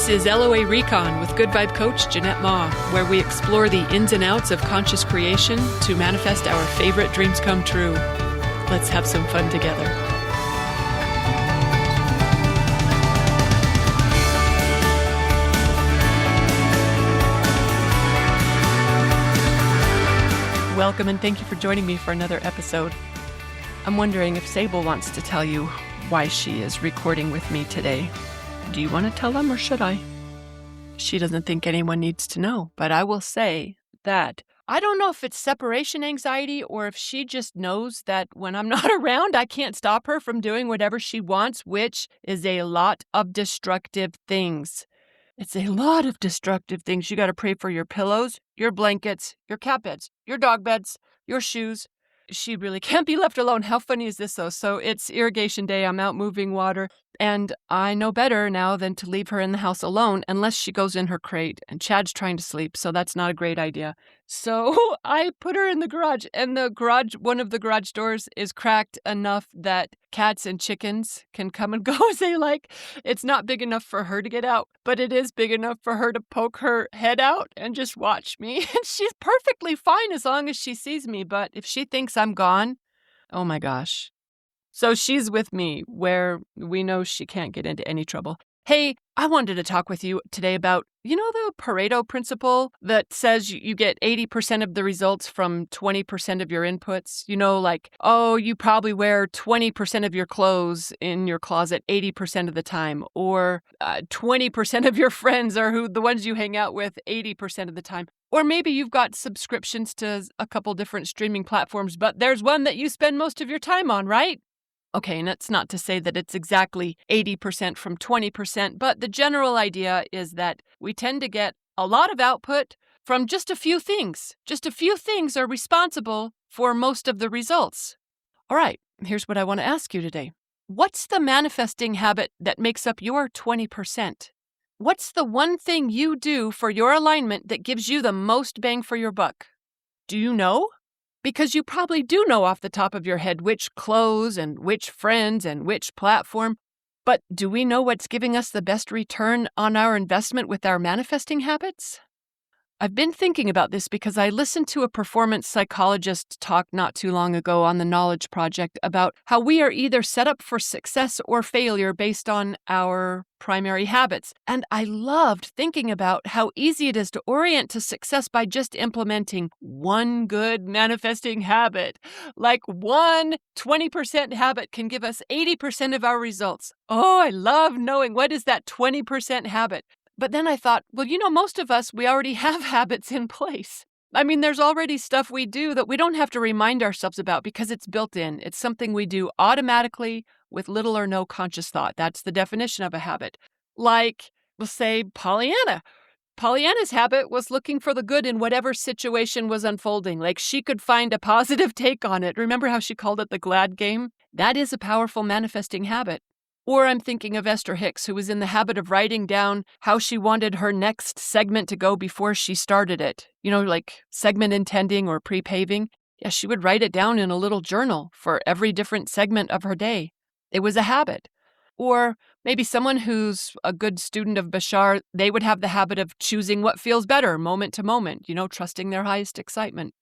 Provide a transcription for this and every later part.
This is LOA Recon with Good Vibe Coach Jeanette Ma, where we explore the ins and outs of conscious creation to manifest our favorite dreams come true. Let's have some fun together. Welcome and thank you for joining me for another episode. I'm wondering if Sable wants to tell you why she is recording with me today. Do you want to tell them or should I? She doesn't think anyone needs to know, but I will say that I don't know if it's separation anxiety or if she just knows that when I'm not around, I can't stop her from doing whatever she wants, which is a lot of destructive things. It's a lot of destructive things. You got to pray for your pillows, your blankets, your cat beds, your dog beds, your shoes. She really can't be left alone. How funny is this, though? So it's irrigation day. I'm out moving water, and I know better now than to leave her in the house alone unless she goes in her crate, and Chad's trying to sleep, so that's not a great idea. So I put her in the garage, and one of the garage doors is cracked enough that cats and chickens can come and go as they like. It's not big enough for her to get out, but it is big enough for her to poke her head out and just watch me. And she's perfectly fine as long as she sees me, but if she thinks I'm gone, oh my gosh. So she's with me where we know she can't get into any trouble. Hey, I wanted to talk with you today about, the Pareto Principle that says you get 80% of the results from 20% of your inputs? You probably wear 20% of your clothes in your closet 80% of the time, or 20% of your friends are the ones you hang out with 80% of the time. Or maybe you've got subscriptions to a couple different streaming platforms, but there's one that you spend most of your time on, right? Okay, and it's not to say that it's exactly 80% from 20%, but the general idea is that we tend to get a lot of output from just a few things. Just a few things are responsible for most of the results. All right, here's what I want to ask you today. What's the manifesting habit that makes up your 20%? What's the one thing you do for your alignment that gives you the most bang for your buck? Do you know? Because you probably do know off the top of your head which clothes and which friends and which platform. But do we know what's giving us the best return on our investment with our manifesting habits? I've been thinking about this because I listened to a performance psychologist talk not too long ago on the Knowledge Project about how we are either set up for success or failure based on our primary habits. And I loved thinking about how easy it is to orient to success by just implementing one good manifesting habit. Like one 20% habit can give us 80% of our results. Oh, I love knowing what is that 20% habit. But then I thought, most of us, we already have habits in place. There's already stuff we do that we don't have to remind ourselves about because it's built in. It's something we do automatically with little or no conscious thought. That's the definition of a habit. Like, we'll say Pollyanna. Pollyanna's habit was looking for the good in whatever situation was unfolding. Like she could find a positive take on it. Remember how she called it the glad game? That is a powerful manifesting habit. Or I'm thinking of Esther Hicks, who was in the habit of writing down how she wanted her next segment to go before she started it. Like segment intending or pre-paving. Yeah, she would write it down in a little journal for every different segment of her day. It was a habit. Or maybe someone who's a good student of Bashar, they would have the habit of choosing what feels better moment to moment, trusting their highest excitement.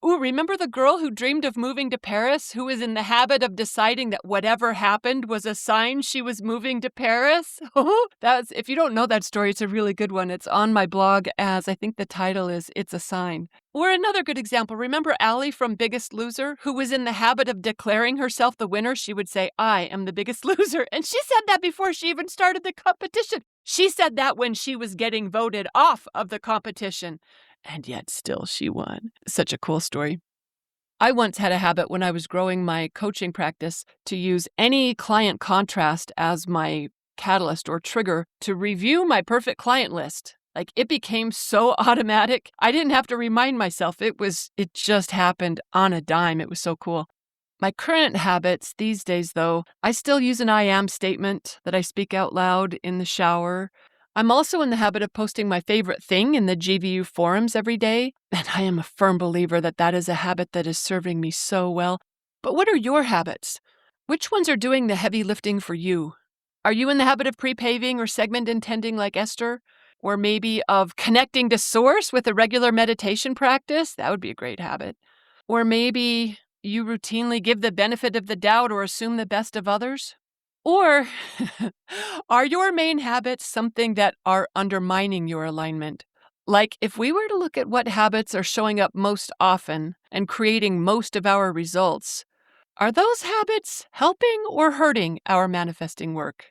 Ooh, remember the girl who dreamed of moving to Paris, who was in the habit of deciding that whatever happened was a sign she was moving to Paris? If you don't know that story, it's a really good one. It's on my blog as, I think the title is, It's a Sign. Or another good example, remember Allie from Biggest Loser, who was in the habit of declaring herself the winner? She would say, I am the biggest loser. And she said that before she even started the competition. She said that when she was getting voted off of the competition. And yet still she won. Such a cool story. I once had a habit when I was growing my coaching practice to use any client contrast as my catalyst or trigger to review my perfect client list. Like it became so automatic. I didn't have to remind myself. It just happened on a dime. It was so cool. My current habits these days, though, I still use an I am statement that I speak out loud in the shower. I'm also in the habit of posting my favorite thing in the GVU forums every day, and I am a firm believer that that is a habit that is serving me so well. But what are your habits? Which ones are doing the heavy lifting for you? Are you in the habit of pre-paving or segment intending like Esther? Or maybe of connecting to source with a regular meditation practice? That would be a great habit. Or maybe you routinely give the benefit of the doubt or assume the best of others? Or are your main habits something that are undermining your alignment? Like, if we were to look at what habits are showing up most often and creating most of our results, are those habits helping or hurting our manifesting work?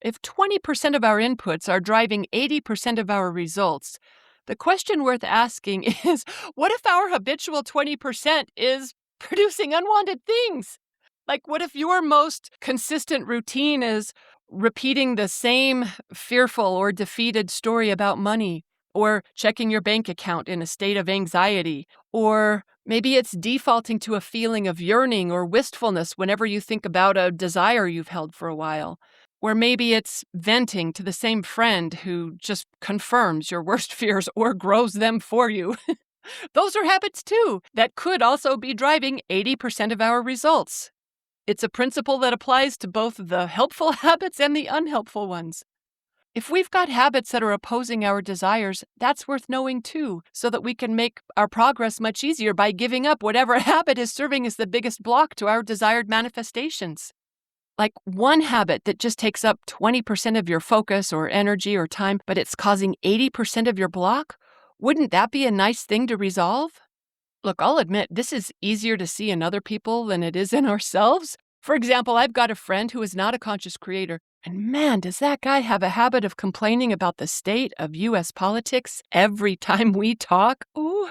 If 20% of our inputs are driving 80% of our results, the question worth asking is, what if our habitual 20% is producing unwanted things? Like, what if your most consistent routine is repeating the same fearful or defeated story about money, or checking your bank account in a state of anxiety, or maybe it's defaulting to a feeling of yearning or wistfulness whenever you think about a desire you've held for a while? Or maybe it's venting to the same friend who just confirms your worst fears or grows them for you. Those are habits too that could also be driving 80% of our results. It's a principle that applies to both the helpful habits and the unhelpful ones. If we've got habits that are opposing our desires, that's worth knowing too, so that we can make our progress much easier by giving up whatever habit is serving as the biggest block to our desired manifestations. Like one habit that just takes up 20% of your focus or energy or time, but it's causing 80% of your block? Wouldn't that be a nice thing to resolve? Look, I'll admit, this is easier to see in other people than it is in ourselves. For example, I've got a friend who is not a conscious creator, and man, does that guy have a habit of complaining about the state of U.S. politics every time we talk. Ooh.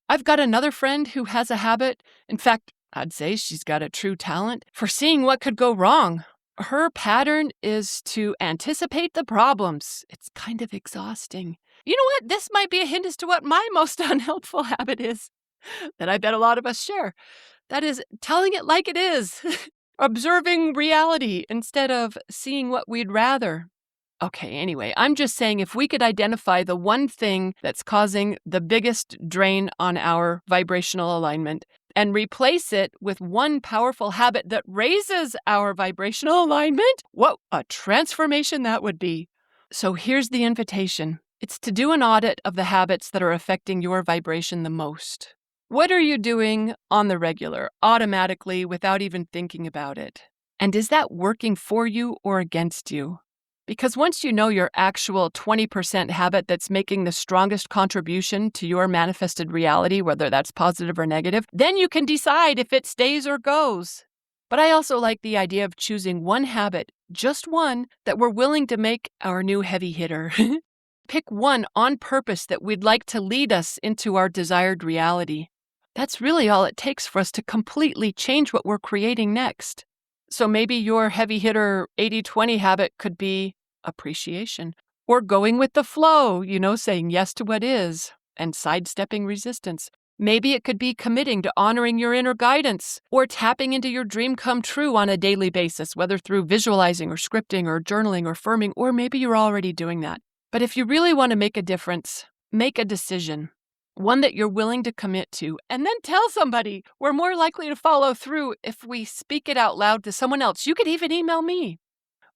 I've got another friend who has a habit, in fact, I'd say she's got a true talent for seeing what could go wrong. Her pattern is to anticipate the problems. It's kind of exhausting. You know what? This might be a hint as to what my most unhelpful habit is that I bet a lot of us share. That is telling it like it is, observing reality instead of seeing what we'd rather. Okay, anyway, I'm just saying if we could identify the one thing that's causing the biggest drain on our vibrational alignment and replace it with one powerful habit that raises our vibrational alignment, what a transformation that would be. So here's the invitation. It's to do an audit of the habits that are affecting your vibration the most. What are you doing on the regular, automatically, without even thinking about it? And is that working for you or against you? Because once you know your actual 20% habit that's making the strongest contribution to your manifested reality, whether that's positive or negative, then you can decide if it stays or goes. But I also like the idea of choosing one habit, just one, that we're willing to make our new heavy hitter. Pick one on purpose that we'd like to lead us into our desired reality. That's really all it takes for us to completely change what we're creating next. So maybe your heavy hitter 80-20 habit could be appreciation, or going with the flow, saying yes to what is, and sidestepping resistance. Maybe it could be committing to honoring your inner guidance, or tapping into your dream come true on a daily basis, whether through visualizing or scripting or journaling or affirming, or maybe you're already doing that. But if you really want to make a difference, make a decision. One that you're willing to commit to, and then tell somebody. We're more likely to follow through if we speak it out loud to someone else. You could even email me.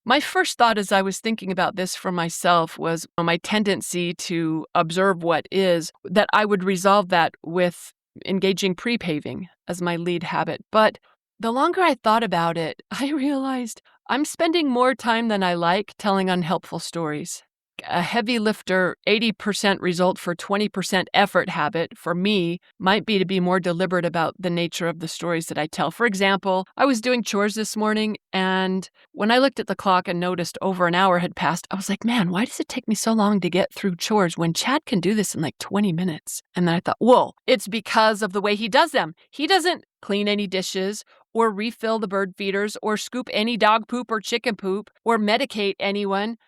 My first thought as I was thinking about this for myself was my tendency to observe what is, that I would resolve that with engaging pre-paving as my lead habit. But the longer I thought about it, I realized I'm spending more time than I like telling unhelpful stories. A heavy lifter, 80% result for 20% effort habit for me might be to be more deliberate about the nature of the stories that I tell. For example, I was doing chores this morning, and when I looked at the clock and noticed over an hour had passed, I was like, man, why does it take me so long to get through chores when Chad can do this in like 20 minutes? And then I thought, whoa, it's because of the way he does them. He doesn't clean any dishes or refill the bird feeders or scoop any dog poop or chicken poop or medicate anyone.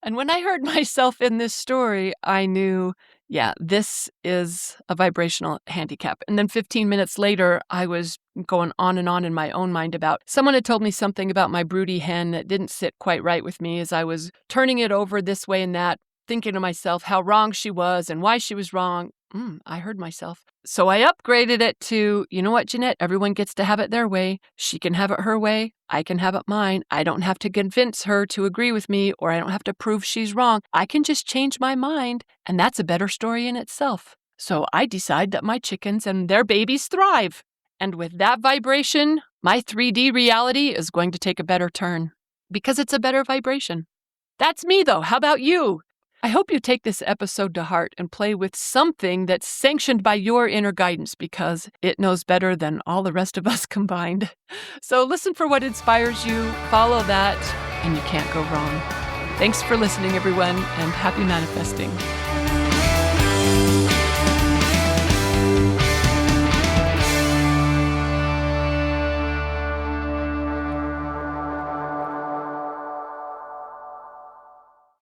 And when I heard myself in this story, I knew, yeah, this is a vibrational handicap. And then 15 minutes later, I was going on in my own mind about someone had told me something about my broody hen that didn't sit quite right with me as I was turning it over this way and that, thinking to myself how wrong she was and why she was wrong. I heard myself. So I upgraded it to, you know what, Jeanette? Everyone gets to have it their way. She can have it her way. I can have it mine. I don't have to convince her to agree with me, or I don't have to prove she's wrong. I can just change my mind, and that's a better story in itself. So I decide that my chickens and their babies thrive. And with that vibration, my 3D reality is going to take a better turn because it's a better vibration. That's me, though. How about you? I hope you take this episode to heart and play with something that's sanctioned by your inner guidance because it knows better than all the rest of us combined. So listen for what inspires you, follow that, and you can't go wrong. Thanks for listening, everyone, and happy manifesting.